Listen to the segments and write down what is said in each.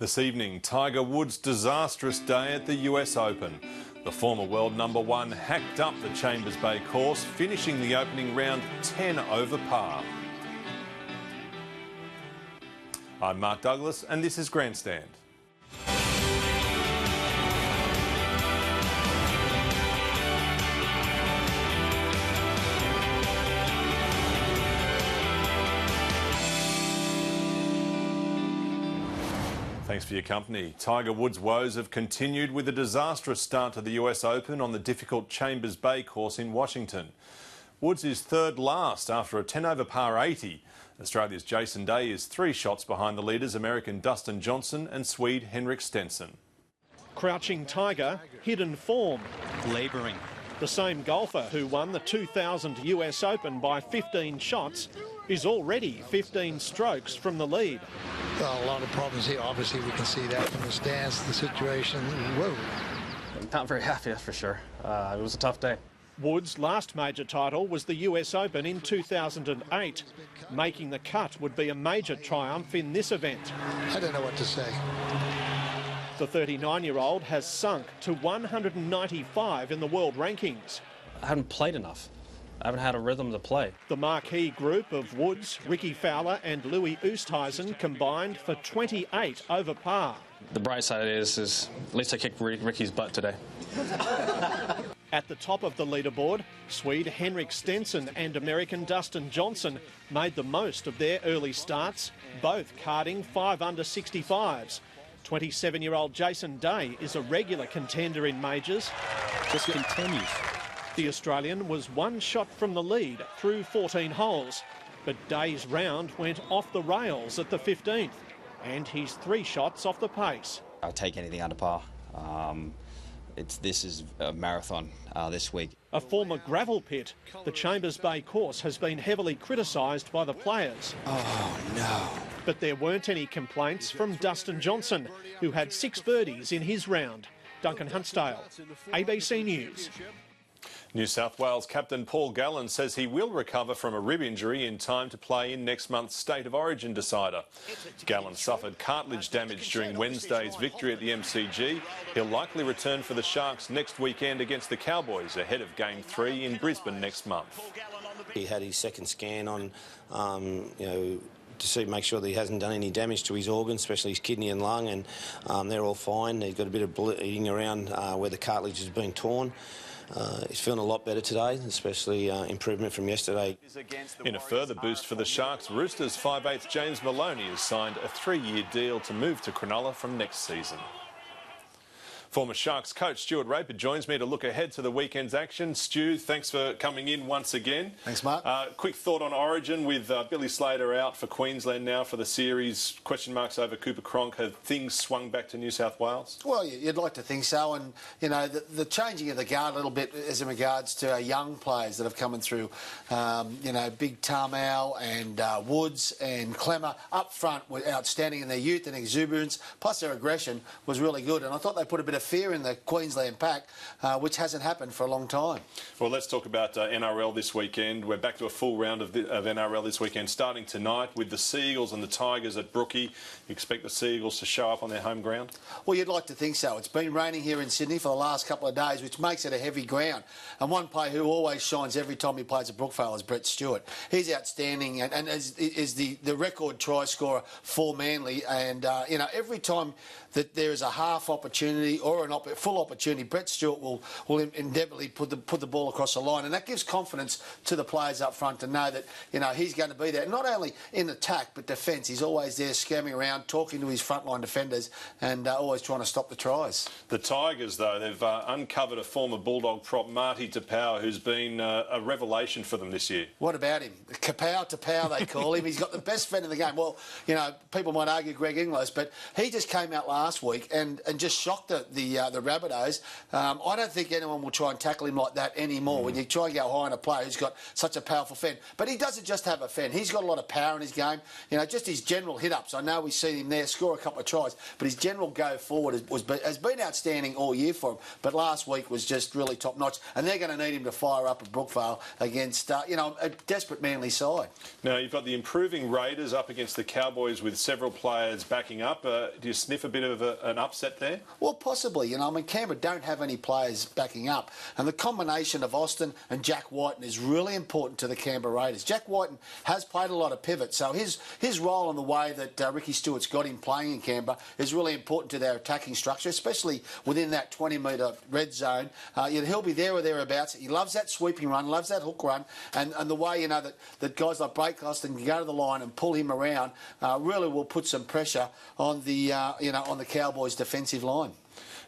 This evening, Tiger Woods' disastrous day at the US Open. The former world number one hacked up the Chambers Bay course, finishing the opening round 10 over par. I'm Mark Douglas and this is Grandstand. Thanks for your company. Tiger Woods' woes have continued with a disastrous start to the US Open on the difficult Chambers Bay course in Washington. Woods is third last after a 10 over par 80. Australia's Jason Day is 3 shots behind the leaders American Dustin Johnson and Swede Henrik Stenson. Crouching Tiger, hidden form. Labouring. The same golfer who won the 2000 US Open by 15 shots is already 15 strokes from the lead. A lot of problems here. Obviously, we can see that from the stance, the situation. Whoa. Not very happy, that's for sure. It was a tough day. Woods' last major title was the US Open in 2008. Making the cut would be a major triumph in this event. I don't know what to say. The 39-year-old has sunk to 195 in the world rankings. I haven't played enough. I haven't had a rhythm to play. The marquee group of Woods, Ricky Fowler and Louis Oosthuizen combined for 28 over par. The bright side is at least I kicked Ricky's butt today. At the top of the leaderboard, Swede Henrik Stenson and American Dustin Johnson made the most of their early starts, both carding 5 under 65s. 27-year-old Jason Day is a regular contender in majors. Just continues. The Australian was 1 shot from the lead through 14 holes, but Day's round went off the rails at the 15th, and he's 3 shots off the pace. I'll take anything under par. This is a marathon this week. A former gravel pit, the Chambers Bay course has been heavily criticised by the players. Oh, no. But there weren't any complaints from Dustin Johnson, who had 6 birdies in his round. Duncan Huntsdale, ABC News. New South Wales captain Paul Gallen says he will recover from a rib injury in time to play in next month's State of Origin decider. Gallen suffered cartilage damage during Wednesday's victory at the MCG. He'll likely return for the Sharks next weekend against the Cowboys ahead of Game 3 in Brisbane next month. He had his second scan on, to make sure that he hasn't done any damage to his organs, especially his kidney and lung, and they're all fine. He's got a bit of bleeding around where the cartilage has been torn. He's feeling a lot better today, especially improvement from yesterday. In a further boost for the Sharks, Roosters 5/8 James Maloney has signed a 3-year deal to move to Cronulla from next season. Former Sharks coach Stuart Raper joins me to look ahead to the weekend's action. Stu, thanks for coming in once again. Thanks, Mark. Quick thought on Origin with Billy Slater out for Queensland now for the series. Question marks over Cooper Cronk. Have things swung back to New South Wales? Well, you'd like to think so. And, you know, the changing of the guard a little bit is in regards to our young players that have come through. Big Tamau and Woods and Clemmer up front were outstanding in their youth and exuberance. Plus their aggression was really good. And I thought they put a bit of fear in the Queensland pack, which hasn't happened for a long time. Well, let's talk about NRL this weekend. We're back to a full round of NRL this weekend, starting tonight with the Seagulls and the Tigers at Brookie. You expect the Seagulls to show up on their home ground? Well, you'd like to think so. It's been raining here in Sydney for the last couple of days, which makes it a heavy ground. And one player who always shines every time he plays at Brookvale is Brett Stewart. He's outstanding and is the record try scorer for Manly. And, every time that there is a half opportunity or a full opportunity, Brett Stewart will endeavourably put the ball across the line, and that gives confidence to the players up front to know that he's going to be there, not only in attack but defence. He's always there scamming around, talking to his frontline defenders, and always trying to stop the tries. The Tigers, though, they've uncovered a former Bulldog prop, Marty Tapau, who's been a revelation for them this year. What about him? Kapow Tapau, they call him. He's got the best friend in the game. Well, people might argue Greg Inglis, but he just came out last week and just shocked the the Rabbitohs. I don't think anyone will try and tackle him like that anymore. When you try and go high on a player who's got such a powerful fend. But he doesn't just have a fend. He's got a lot of power in his game. You know, just his general hit-ups. I know we've seen him there score a couple of tries, but his general go-forward has been outstanding all year for him. But last week was just really top-notch. And they're going to need him to fire up at Brookvale against, a desperate Manly side. Now, you've got the improving Raiders up against the Cowboys with several players backing up. Do you sniff a bit of an upset there? Well, possibly. You know, I mean, Canberra don't have any players backing up. And the combination of Austin and Jack Whiten is really important to the Canberra Raiders. Jack Whiten has played a lot of pivot, so his role in the way that Ricky Stewart's got him playing in Canberra is really important to their attacking structure, especially within that 20-metre red zone. He'll be there or thereabouts. He loves that sweeping run, loves that hook run, and the way, you know, that guys like Blake Austin can go to the line and pull him around really will put some pressure on the on the Cowboys' defensive line.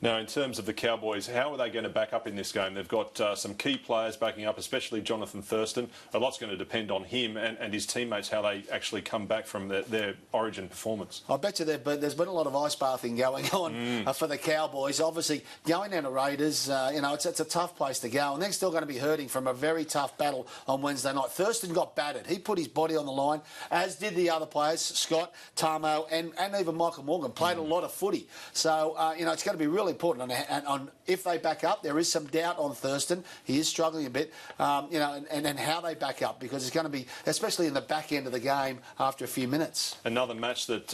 Now, in terms of the Cowboys, how are they going to back up in this game? They've got some key players backing up, especially Jonathan Thurston. A lot's going to depend on him and his teammates, how they actually come back from their origin performance. I bet you there's been a lot of ice bathing going on for the Cowboys. Obviously, going down to Raiders, it's a tough place to go, and they're still going to be hurting from a very tough battle on Wednesday night. Thurston got battered. He put his body on the line, as did the other players, Scott, Tamo, and even Michael Morgan. Played a lot of footy. So, it's going to be really important. And on if they back up, there is some doubt on Thurston. He is struggling a bit, and how they back up, because it's going to be, especially in the back end of the game after a few minutes. Another match that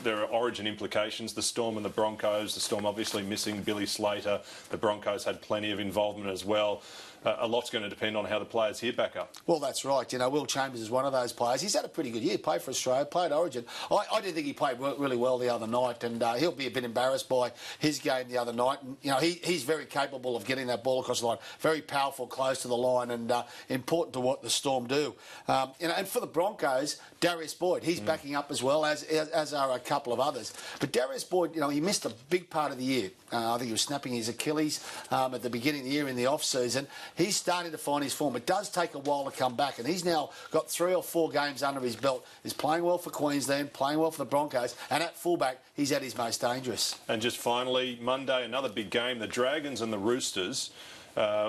there are origin implications, the Storm and the Broncos. The Storm obviously missing Billy Slater. The Broncos had plenty of involvement as well. A lot's going to depend on how the players here back up. Well, that's right. You know, Will Chambers is one of those players. He's had a pretty good year. Played for Australia, played Origin. I didn't think he played really well the other night, and he'll be a bit embarrassed by his game the other night. And, he's very capable of getting that ball across the line. Very powerful, close to the line, and important to what the Storm do. And for the Broncos, Darius Boyd, he's backing up as well, as are a couple of others. But Darius Boyd, he missed a big part of the year. I think he was snapping his Achilles at the beginning of the year in the off-season. He's starting to find his form. It does take a while to come back, and he's now got 3 or 4 games under his belt. He's playing well for Queensland, playing well for the Broncos, and at fullback, he's at his most dangerous. And just finally, Monday, another big game, the Dragons and the Roosters.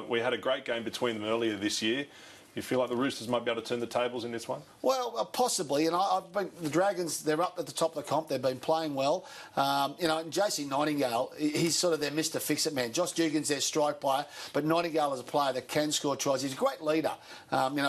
We had a great game between them earlier this year. You feel like the Roosters might be able to turn the tables in this one? Well, possibly. And the Dragons, they're up at the top of the comp. They've been playing well. And JC Nightingale, he's sort of their Mr. Fix-It man. Josh Dugan's their strike player, but Nightingale is a player that can score tries. He's a great leader.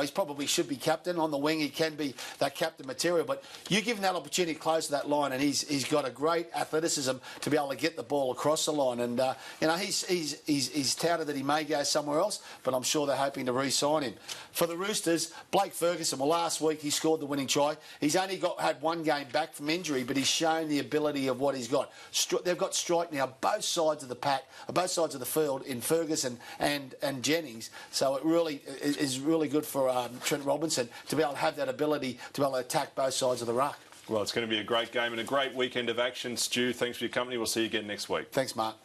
He's probably should be captain. On the wing, he can be that captain material. But you give him that opportunity close to that line, and he's got a great athleticism to be able to get the ball across the line. And, he's touted that he may go somewhere else, but I'm sure they're hoping to re-sign him. For the Roosters, Blake Ferguson, last week he scored the winning try. He's only had 1 game back from injury, but he's shown the ability of what he's got. They've got strike now both sides of the pack, both sides of the field in Ferguson and Jennings. So it really is really good for Trent Robinson to be able to have that ability to be able to attack both sides of the ruck. Well, it's going to be a great game and a great weekend of action. Stu, thanks for your company. We'll see you again next week. Thanks, Mark.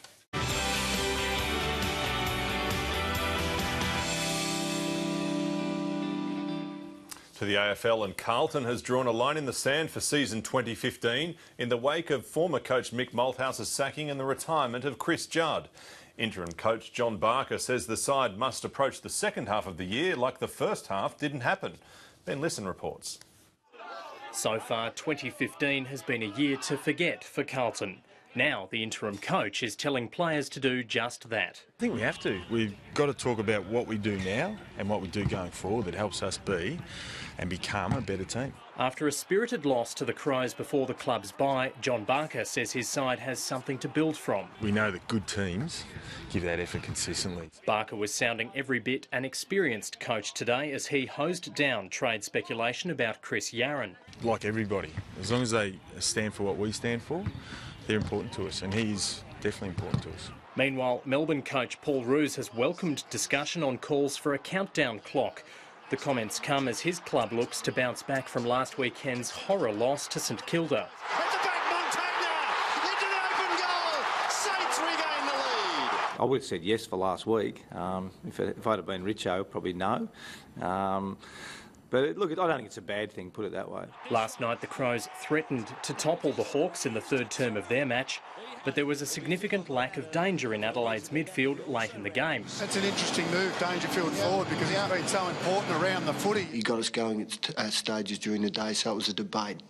To the AFL, and Carlton has drawn a line in the sand for season 2015 in the wake of former coach Mick Malthouse's sacking and the retirement of Chris Judd. Interim coach John Barker says the side must approach the second half of the year like the first half didn't happen. Ben Lisson reports. So far, 2015 has been a year to forget for Carlton. Now the interim coach is telling players to do just that. I think we have to. We've got to talk about what we do now and what we do going forward that helps us be and become a better team. After a spirited loss to the Crows before the club's bye, John Barker says his side has something to build from. We know that good teams give that effort consistently. Barker was sounding every bit an experienced coach today as he hosed down trade speculation about Chris Yarran. Like everybody, as long as they stand for what we stand for, they're important to us, and he's definitely important to us. Meanwhile, Melbourne coach Paul Roos has welcomed discussion on calls for a countdown clock. The comments come as his club looks to bounce back from last weekend's horror loss to St Kilda. At the back, Montagna! Into the open goal! Saints regain the lead! I would have said yes for last week. If I'd have been Richo, probably no. But look, I don't think it's a bad thing, put it that way. Last night, the Crows threatened to topple the Hawks in the third term of their match, but there was a significant lack of danger in Adelaide's midfield late in the game. That's an interesting move, Dangerfield forward, because he's been so important around the footy. He got us going at stages during the day, so it was a debate.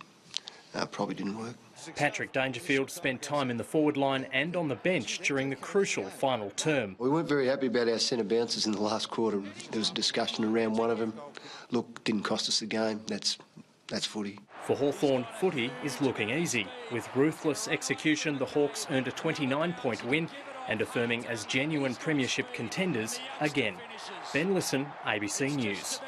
Probably didn't work. Patrick Dangerfield spent time in the forward line and on the bench during the crucial final term. We weren't very happy about our centre bounces in the last quarter. There was a discussion around one of them. Look, didn't cost us the game. That's footy. For Hawthorn, footy is looking easy. With ruthless execution, the Hawks earned a 29-point win and affirming as genuine premiership contenders again. Ben Lisson, ABC News.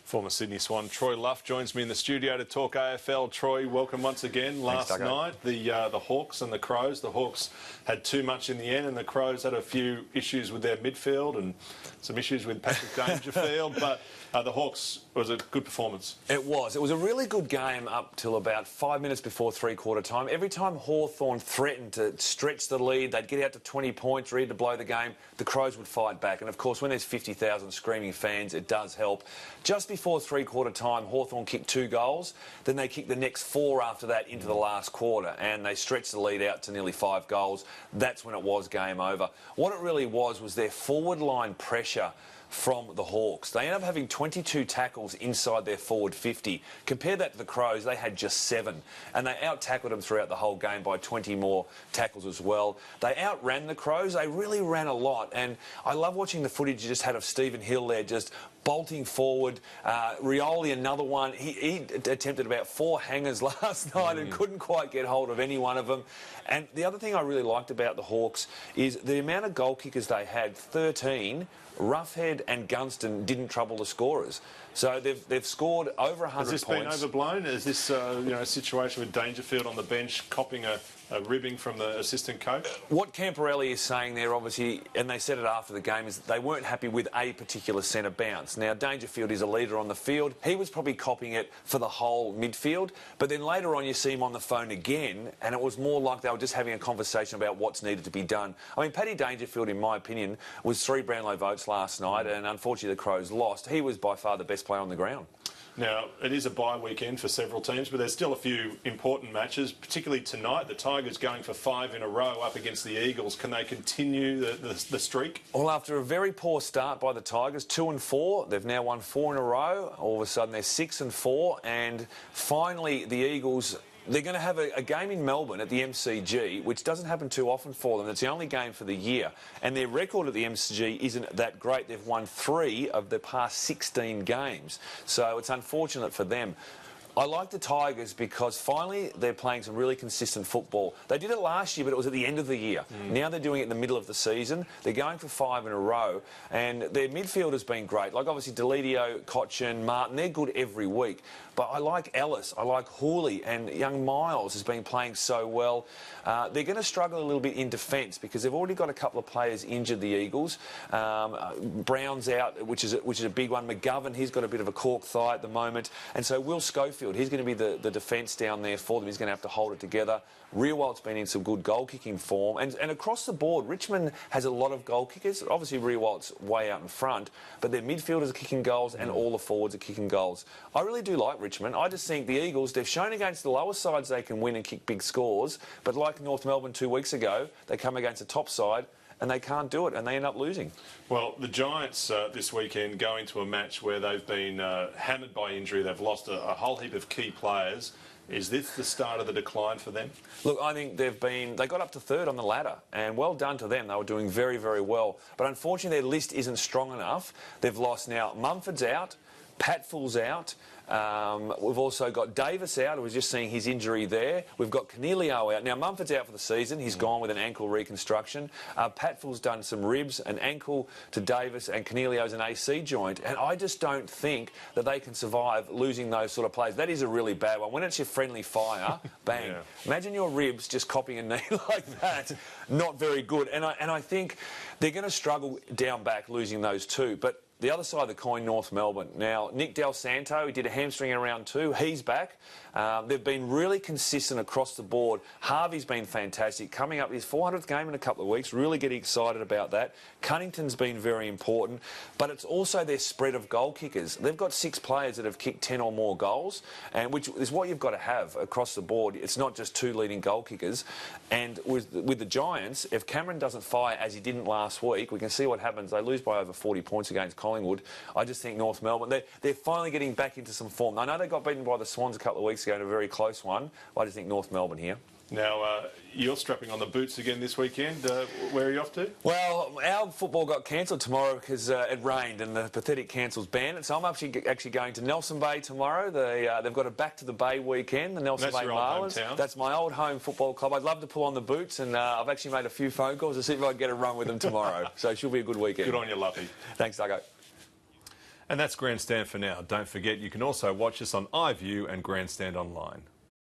Former Sydney Swan Troy Luff joins me in the studio to talk AFL. Troy, welcome once again. Last night, the Hawks and the Crows. The Hawks had too much in the end, and the Crows had a few issues with their midfield and some issues with Patrick Dangerfield. But the Hawks, was a good performance. It was. It was a really good game up till about 5 minutes before three-quarter time. Every time Hawthorn threatened to stretch the lead, they'd get out to 20 points, ready to blow the game, the Crows would fight back. And, of course, when there's 50,000 screaming fans, it does help. Just before three-quarter time, Hawthorn kicked 2 goals. Then they kicked the next 4 after that into the last quarter, and they stretched the lead out to nearly 5 goals. That's when it was game over. What it really was their forward line pressure from the Hawks. They ended up having 22 tackles inside their forward 50. Compare that to the Crows, they had just 7. And they out-tackled them throughout the whole game by 20 more tackles as well. They outran the Crows. They really ran a lot. And I love watching the footage you just had of Stephen Hill there just bolting forward. Rioli, another one. He attempted about 4 hangers last night and couldn't quite get hold of any one of them. And the other thing I really liked about the Hawks is the amount of goal kickers they had, 13. Roughhead and Gunston didn't trouble the scorers. So they've scored over 100 points. Has this been overblown? Is this a situation with Dangerfield on the bench copping a ribbing from the assistant coach? What Camporelli is saying there, obviously, and they said it after the game, is that they weren't happy with a particular centre bounce. Now, Dangerfield is a leader on the field. He was probably copying it for the whole midfield. But then later on, you see him on the phone again, and it was more like they were just having a conversation about what's needed to be done. I mean, Paddy Dangerfield, in my opinion, was 3 Brownlow votes last night, and unfortunately the Crows lost. He was by far the best player on the ground. Now, it is a bye weekend for several teams, but there's still a few important matches, particularly tonight. The Tigers going for 5 in a row up against the Eagles. Can they continue the streak? Well, after a very poor start by the Tigers, 2-4, they've now won 4 in a row. All of a sudden, they're 6-4, and finally the Eagles... They're going to have a game in Melbourne at the MCG, which doesn't happen too often for them. It's the only game for the year. And their record at the MCG isn't that great. They've won 3 of the past 16 games. So it's unfortunate for them. I like the Tigers because finally they're playing some really consistent football. They did it last year, but it was at the end of the year. Now they're doing it in the middle of the season. They're going for 5 in a row, and their midfield has been great. Like, obviously, Deledio, Cochin, Martin, they're good every week. But I like Ellis, I like Hooley, and young Miles has been playing so well. They're going to struggle a little bit in defence because they've already got a couple of players injured, the Eagles. Brown's out, which is a big one. McGovern, he's got a bit of a cork thigh at the moment. And so Will Schofield, he's going to be the defence down there for them. He's going to have to hold it together. Riewold's been in some good goal-kicking form. And across the board, Richmond has a lot of goal kickers. Obviously, Riewold's way out in front, but their midfielders are kicking goals and all the forwards are kicking goals. I really do like Richmond. I just think the Eagles, they've shown against the lower sides they can win and kick big scores, but like North Melbourne 2 weeks ago, they come against the top side and they can't do it, and they end up losing. Well, the Giants this weekend go into a match where they've been hammered by injury. They've lost a whole heap of key players. Is this the start of the decline for them? Look, I think they got up to 3rd on the ladder, and well done to them. They were doing very, very well. But unfortunately, their list isn't strong enough. They've lost now. Mumford's out. Patfull's out. We've also got Davis out. I was just seeing his injury there. We've got Canelio out. Now, Mumford's out for the season. He's gone with an ankle reconstruction. Patfull's done some ribs, an ankle to Davis, and Canelio's an AC joint. And I just don't think that they can survive losing those sort of players. That is a really bad one. When it's your friendly fire, bang. Yeah. Imagine your ribs just copying a knee like that. Not very good. And I think they're going to struggle down back losing those 2. But The other side of the coin, North Melbourne. Now, Nick Del Santo, he did a hamstring in round 2. He's back. They've been really consistent across the board. Harvey's been fantastic. Coming up his 400th game in a couple of weeks. Really getting excited about that. Cunnington's been very important. But it's also their spread of goal kickers. They've got 6 players that have kicked 10 or more goals, and which is what you've got to have across the board. It's not just 2 leading goal kickers. And with the Giants, if Cameron doesn't fire as he didn't last week, we can see what happens. They lose by over 40 points against Collingwood. I just think North Melbourne, they're finally getting back into some form. I know they got beaten by the Swans a couple of weeks ago in a very close one. I just think North Melbourne here. Now, you're strapping on the boots again this weekend. Where are you off to? Well, our football got cancelled tomorrow because it rained and the pathetic cancels banned it. So I'm actually going to Nelson Bay tomorrow. They've got a Back to the Bay weekend, the Nelson Bay Marlins. That's my old home football club. I'd love to pull on the boots, and I've actually made a few phone calls to see if I can get a run with them tomorrow. So it should be a good weekend. Good on you, Luffy. Thanks, Duggo. And that's Grandstand for now. Don't forget, you can also watch us on iView and Grandstand Online.